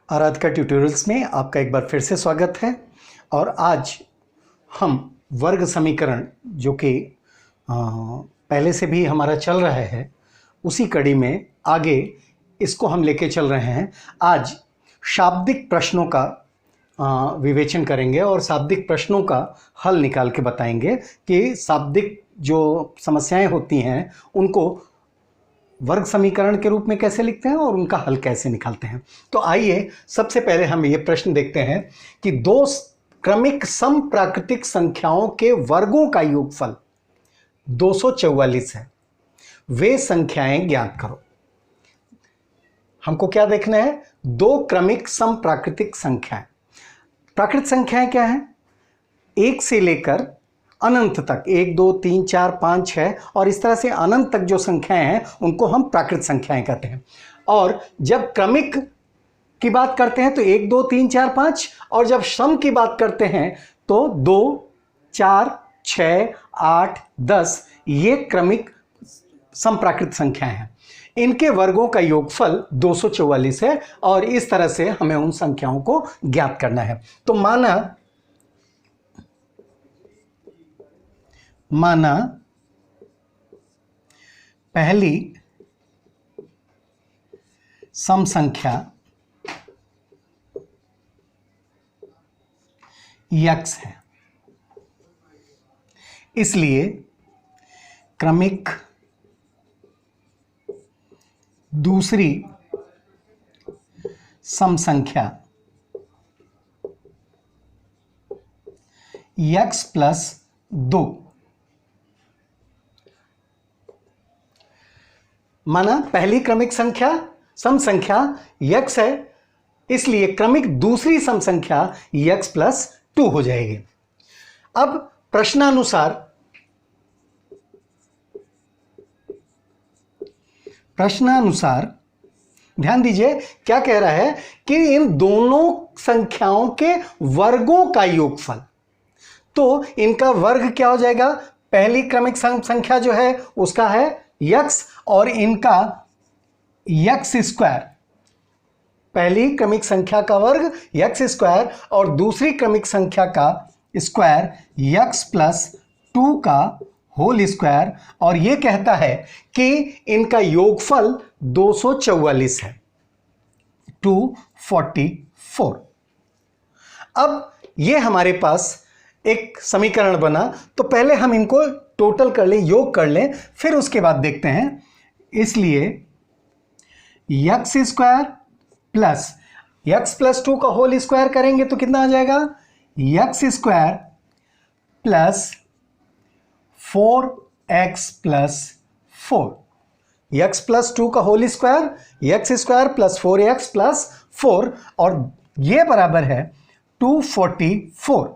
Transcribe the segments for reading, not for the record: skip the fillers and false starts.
आराधका tutorials में आपका एक बार फिर से स्वागत है। और आज हम वर्ग समीकरण जो कि पहले से भी हमारा चल रहा है, उसी कड़ी में आगे इसको हम लेके चल रहे हैं। आज शाब्दिक प्रश्नों का विवेचन करेंगे और शाब्दिक प्रश्नों का हल निकाल के बताएंगे कि शाब्दिक जो समस्याएं होती हैं उनको वर्ग समीकरण के रूप में कैसे लिखते हैं और उनका हल कैसे निकालते हैं। तो आइए सबसे पहले हम ये प्रश्न देखते हैं कि दो क्रमिक समप्राकृतिक संख्याओं के वर्गों का योगफल 244 है, वे संख्याएं ज्ञात करो। हमको क्या देखना है? दो क्रमिक समप्राकृतिक संख्याएं। प्राकृत संख्याएं क्या हैं? 1 से लेकर अनंत तक, 1 2 3 4 5 6 और इस तरह से अनंत तक जो संख्याएं हैं उनको हम प्राकृत संख्याएं कहते हैं। और जब क्रमिक की बात करते हैं तो 1 2 3 4 5, और जब सम की बात करते हैं तो 2 4 6 8 10, ये क्रमिक समप्राकृत संख्याएं हैं। इनके वर्गों का योगफल 244 है और इस तरह से हमें उन संख्याओं को ज्ञात करना है। तो माना पहली सम संख्या x है, इसलिए क्रमिक दूसरी सम संख्या x प्लस 2। माना पहली क्रमिक संख्या सम संख्या x है, इसलिए क्रमिक दूसरी सम संख्या x प्लस 2 हो जाएगी। अब प्रश्नानुसार ध्यान दीजिए क्या कह रहा है कि इन दोनों संख्याओं के वर्गों का योगफल, तो इनका वर्ग क्या हो जाएगा? पहली क्रमिक संख्या जो है उसका है x और इनका x स्क्वायर, पहली क्रमिक संख्या का वर्ग x स्क्वायर और दूसरी क्रमिक संख्या का स्क्वायर x प्लस 2 का होल स्क्वायर, और यह कहता है कि इनका योगफल 244 है, 244। अब ये हमारे पास एक समीकरण बना, तो पहले हम इनको टोटल कर लें, योग कर लें, फिर उसके बाद देखते हैं। इसलिए x square plus x plus 2 का होल स्क्वायर करेंगे तो कितना आ जाएगा? x square plus 4x plus 4, x plus 2 का whole square, x square plus 4x plus 4, और ये बराबर है 244।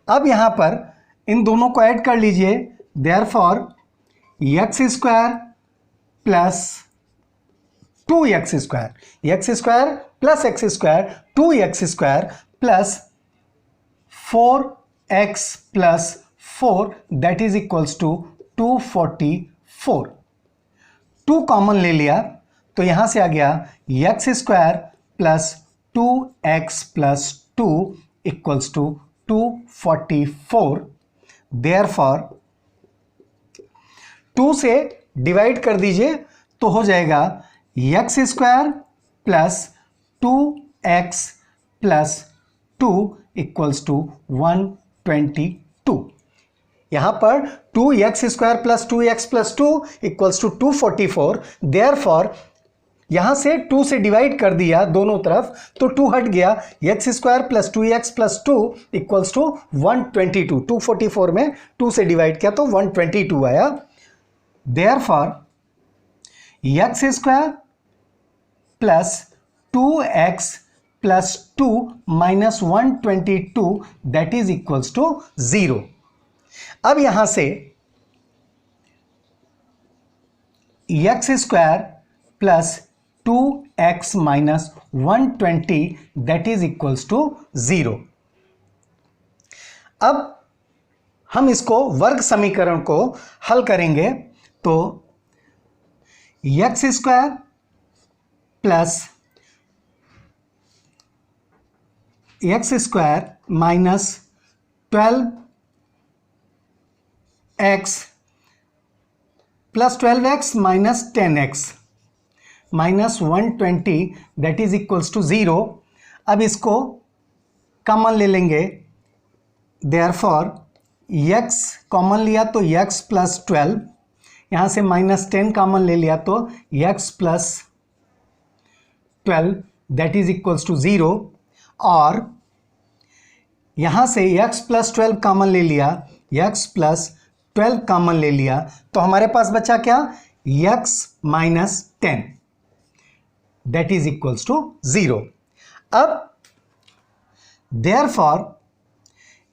अब यहां पर इन दोनों को ऐड कर लीजिए, therefore x square plus 2x square, x square plus x square 2x square plus 4x plus 4 that is equals to 244। 2 common ले लिया तो यहां से आ गया x square plus 2x plus 2 equals to 244। Therefore 2 से डिवाइड कर दीजिए तो हो जाएगा x square plus 2x plus 2 equals to 122। यहां पर 2x square plus 2x plus 2 equals to 244। Therefore यहां से 2 से डिवाइड कर दिया दोनों तरफ तो 2 हट गया, x square plus 2x plus 2 equals to 122। 244 में 2 से डिवाइड किया तो 122 आया। Therefore x square plus 2x plus 2 minus 122 that is equals to 0। अब यहां से x square plus 2x minus 120 that is equals to 0। अब हम इसको वर्ग समीकरण को हल करेंगे तो x square plus x square minus 12x plus 12x minus 10x minus 120 that is equals to 0। अब इसको कॉमन ले लेंगे, देयरफॉर x कॉमन लिया तो x प्लस 12, यहाँ से माइनस 10 कॉमन ले लिया तो x plus 12 that is equals to 0, और यहाँ से x प्लस 12 कॉमन ले लिया, x प्लस 12 कॉमन ले लिया, तो हमारे पास बचा क्या, x minus 10 that is equals to 0। अब देयरफॉर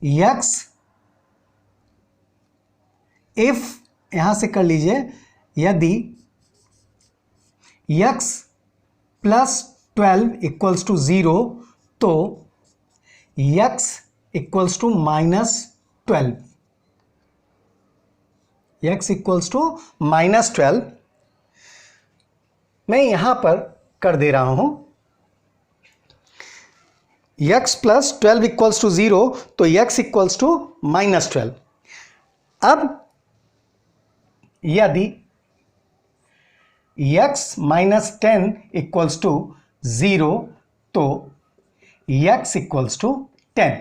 x इफ, यहां से कर लीजिए, यदि x प्लस 12 इक्वल्स टू 0 तो x equals to minus 12, x equals to minus 12। मैं यहां पर कर दे रहा हूं, x प्लस 12 इक्वल्स टू 0 तो x इक्वल्स टू माइनस 12। अब यदि x माइनस 10 इक्वल्स टू 0 तो x इक्वल्स टू 10।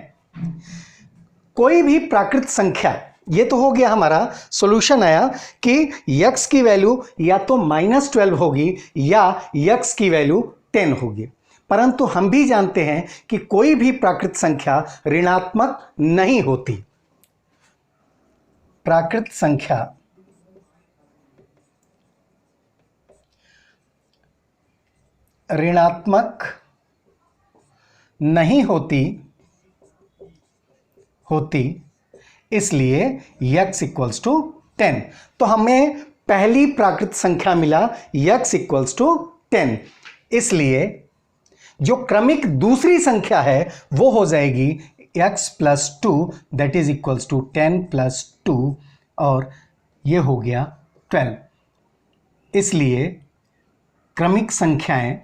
कोई भी प्राकृत संख्या, ये तो हो गया हमारा सॉल्यूशन आया कि x की वैल्यू या तो माइनस 12 होगी या x की वैल्यू 10 होगी, परंतु हम भी जानते हैं कि कोई भी प्राकृत संख्या ऋणात्मक नहीं होती। प्राकृत संख्या ऋणात्मक नहीं होती, इसलिए x इक्वल्स टू 10। तो हमें पहली प्राकृत संख्या मिला x इक्वल्स टू 10, इसलिए जो क्रमिक दूसरी संख्या है वो हो जाएगी x plus 2 that is equals to 10 plus 2, और ये हो गया 12। इसलिए क्रमिक संख्याएं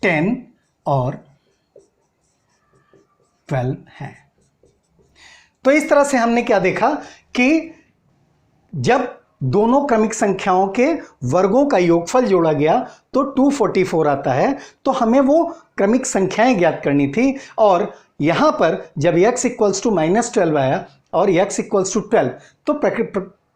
10 और 12 हैं। तो इस तरह से हमने क्या देखा कि जब दोनों क्रमिक संख्याओं के वर्गों का योगफल जोड़ा गया तो 244 आता है। तो हमें वो क्रमिक संख्याएं ज्ञात करनी थी, और यहां पर जब x इक्वल्स टू माइनस 12 आया और x इक्वल्स टू 12 तो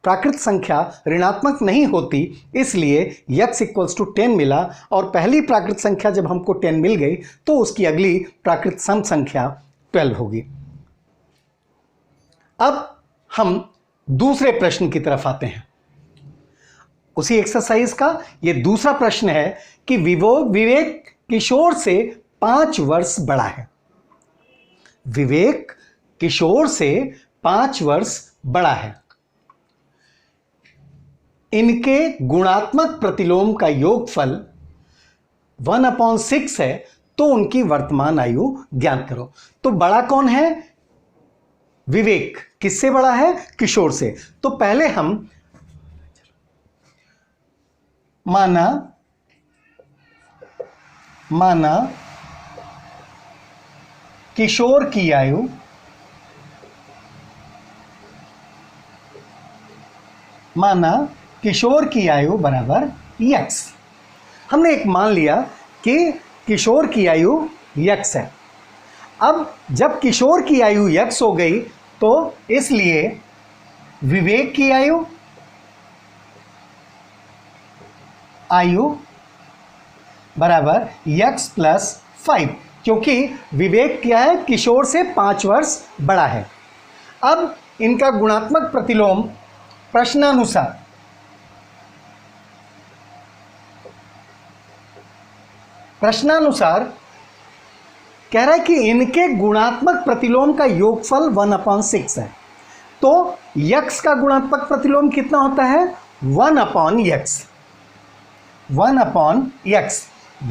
प्राकृत संख्या ऋणात्मक नहीं होती, इसलिए x इक्वल्स टू 10 मिला, और पहली प्राकृत संख्या जब हमको 10 मिल गई तो उसकी अगली प्राकृत सम संख्या 12 होगी। अब हम दूसरे प्रश्न की तरफ आते हैं, उसी एक्सरसाइज का ये दूसरा प्रश्न है कि विवेक किशोर से 5 वर्ष बड़ा है। विवेक किशोर से 5 वर्ष बड़ा है, इनके गुणात्मक प्रतिलोम का योगफल 1/6 है, तो उनकी वर्तमान आयु ज्ञात करो। तो बड़ा कौन है, विवेक। किससे बड़ा है, किशोर से। तो पहले हम माना किशोर की आयु बराबर x। हमने एक मान लिया कि किशोर की आयु x है। अब जब किशोर की आयु x हो गई तो इसलिए विवेक की आयु बराबर x प्लस 5, क्योंकि विवेक क्या है, किशोर से 5 वर्ष बड़ा है। अब इनका गुणात्मक प्रतिलोम प्रश्नानुसार कह रहा है कि इनके गुणात्मक प्रतिलोम का योगफल 1/6 है। तो x का गुणात्मक प्रतिलोम कितना होता है, 1/x। 1/x,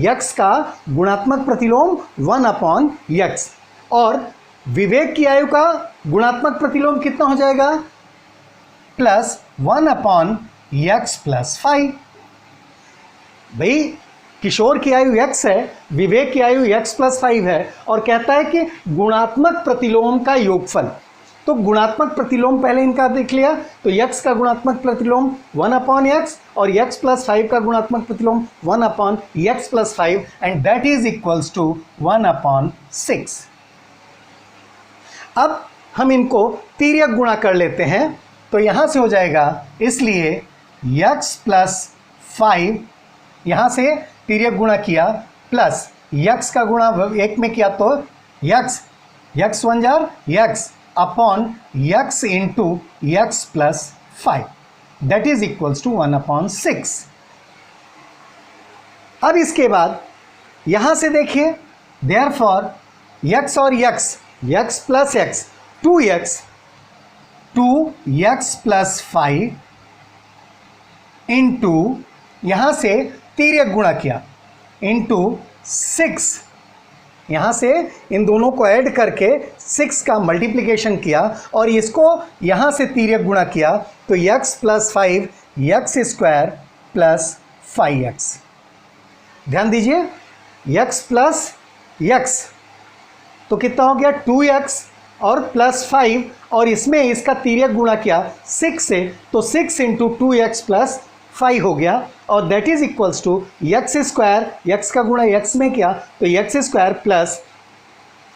x का गुणात्मक प्रतिलोम 1/x, और विवेक की आयु का गुणात्मक प्रतिलोम कितना हो जाएगा, प्लस 1/x x प्लस 5। भाई किशोर की आयु x है, विवेक की आयु x प्लस 5 है, और कहता है कि गुणात्मक प्रतिलोम का योगफल। तो गुणात्मक प्रतिलोम पहले इनका देख लिया, तो x का गुणात्मक प्रतिलोम 1/x और x प्लस 5 का गुणात्मक प्रतिलोम 1/x plus 5 and that is equals to 1/6। अब हम इनको तिर्यक गुणा कर लेते हैं, तो यहां से हो जाएगा, इसलिए x प्लस 5 यहां से तिर्यक गुणा किया प्लस x का गुणा एक में किया तो x 1 जार x upon x into x plus 5 that is equals to 1/6। अब इसके बाद यहां से देखिए, देयरफॉर x और x plus x 2x plus 5 into यहां से तिर्यक गुणा किया इंटू 6, यहां से इन दोनों को ऐड करके 6 का मल्टीप्लिकेशन किया और इसको यहां से तिर्यक गुणा किया, तो x plus 5 x square plus 5x। ध्यान दीजिए, x प्लस x तो कितना हो गया 2x और प्लस 5, और इसमें इसका तिर्यक गुणा किया 6 से, तो 6 इंटू 2x प्लस 5 हो गया, और that is equals to x square, x का गुणा x में किया तो x square plus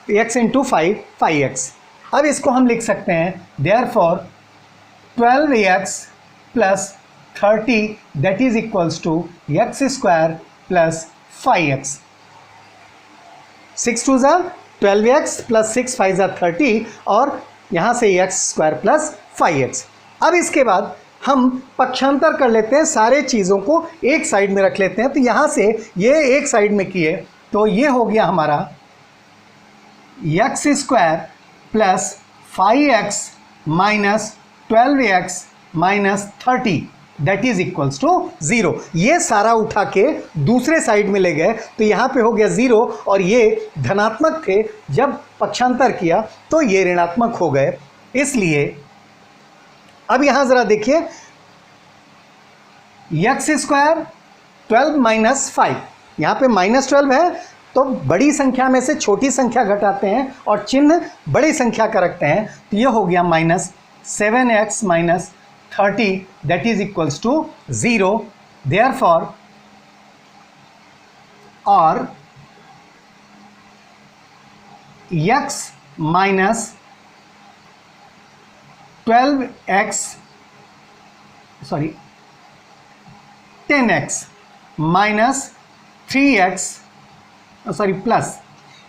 x into 5x। अब इसको हम लिख सकते हैं, therefore 12x plus 30 that is equals to x square plus 5x। 6 2 ज़ा 12x प्लस 6 5 ज़ा 30, और यहाँ से x स्क्वायर प्लस 5x। अब इसके बाद हम पक्षांतर कर लेते हैं, सारे चीज़ों को एक साइड में रख लेते हैं, तो यहाँ से ये एक साइड में किए तो ये हो गया हमारा x square plus 5x minus 12x minus 30 that is equals to 0। ये सारा उठा के दूसरे साइड में ले गए, तो यहाँ पे हो गया 0, और ये धनात्मक थे, जब पक्षांतर किया तो ये ऋणात्मक हो गए। इसलिए अब यहाँ ज़रा देखिए, x स्क्वायर 12 माइनस 5, यहाँ पे -12 है, तो बड़ी संख्या में से छोटी संख्या घटाते हैं और चिन्ह बड़ी संख्या का रखते हैं, तो ये हो गया -7x minus 30 that is equals to 0। Therefore और x minus 10x minus 3x plus,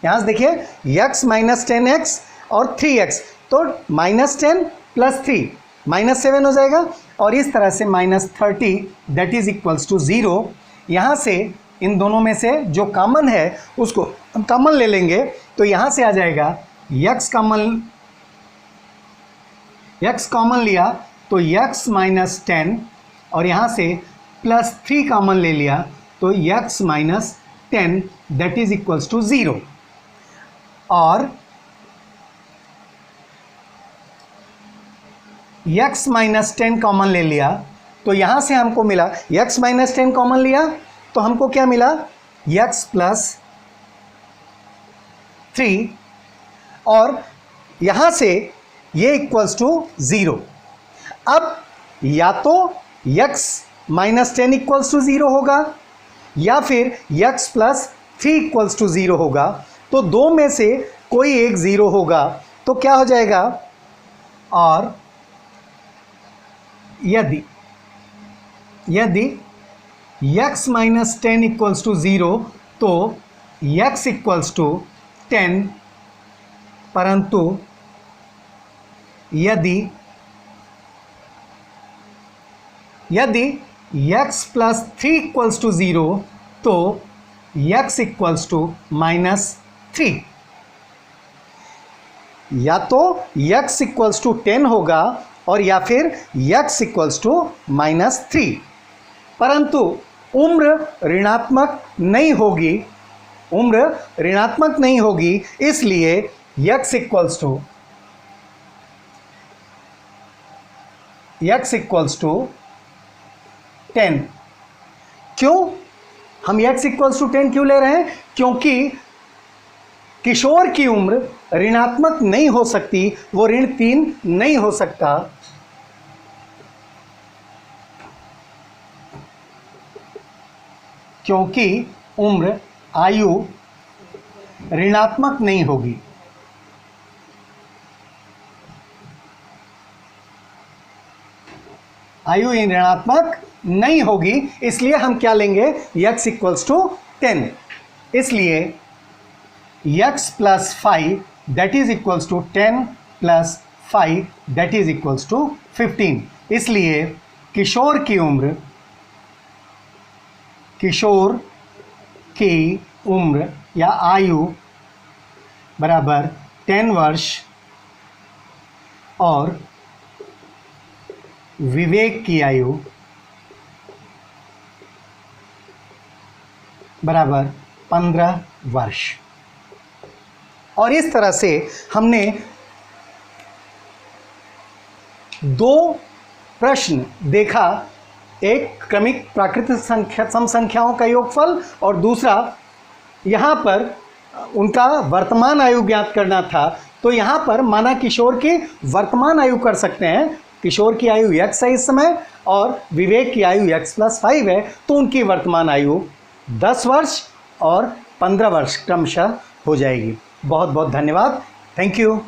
यहाँ से देखिए x माइनस 10x और 3x, तो -10 प्लस 3 -7 हो जाएगा, और इस तरह से -30 दैट इज इक्वल्स टू 0। यहाँ से इन दोनों में से जो कॉमन है उसको हम कॉमन ले लेंगे, तो यहाँ से आ जाएगा x कॉमन लिया तो x माइनस 10, और यहाँ से प्लस 3 कॉमन ले लिया तो x minus 10 that is equals to 0। और x माइनस 10 कॉमन ले लिया, तो यहाँ से हमको मिला x माइनस 10 कॉमन लिया तो हमको क्या मिला x प्लस 3, और यहाँ से ये इक्वल्स टू 0। अब या तो x माइनस 10 इक्वल्स टू 0 होगा या फिर x प्लस 3 इक्वल्स टू 0 होगा, तो दो में से कोई एक 0 होगा, तो क्या हो जाएगा, और यदि x माइनस 10 इक्वल्स टू 0 तो x इक्वल्स टू 10, परंतु यदि x प्लस 3 इक्वल्स टू 0 तो x इक्वल्स टू -3। या तो x इक्वल्स टू 10 होगा और या फिर x इक्वल्स टू -3, परंतु उम्र ऋणात्मक नहीं होगी, इसलिए x इक्वल्स टू 10। क्यों हम x इक्वल्स टू 10 क्यों ले रहे हैं? क्योंकि किशोर की उम्र ऋणात्मक नहीं हो सकती, वो ऋण 3 नहीं हो सकता। क्योंकि उम्र आयु ऋणात्मक नहीं होगी। आयु ऋणात्मक नहीं होगी, इसलिए हम क्या लेंगे? x equals to 10। इसलिए x plus 5 that is equals to 10 plus 5 that is equals to 15। इसलिए किशोर की उम्र या आयु बराबर 10 वर्ष और विवेक की आयु बराबर 15 वर्ष। और इस तरह से हमने 2 प्रश्न देखा, एक क्रमिक प्राकृतिक सम संख्याओं का योगफल और दूसरा यहाँ पर उनका वर्तमान आयु ज्ञात करना था। तो यहाँ पर माना किशोर की वर्तमान आयु कर सकते हैं। किशोर की आयु x है इस समय और विवेक की आयु x प्लस 5 है, तो उनकी वर्तमान आयु 10 वर्ष और 15 वर्ष क्रमशः हो जाएगी। बहुत बहुत धन्यवाद। Thank you.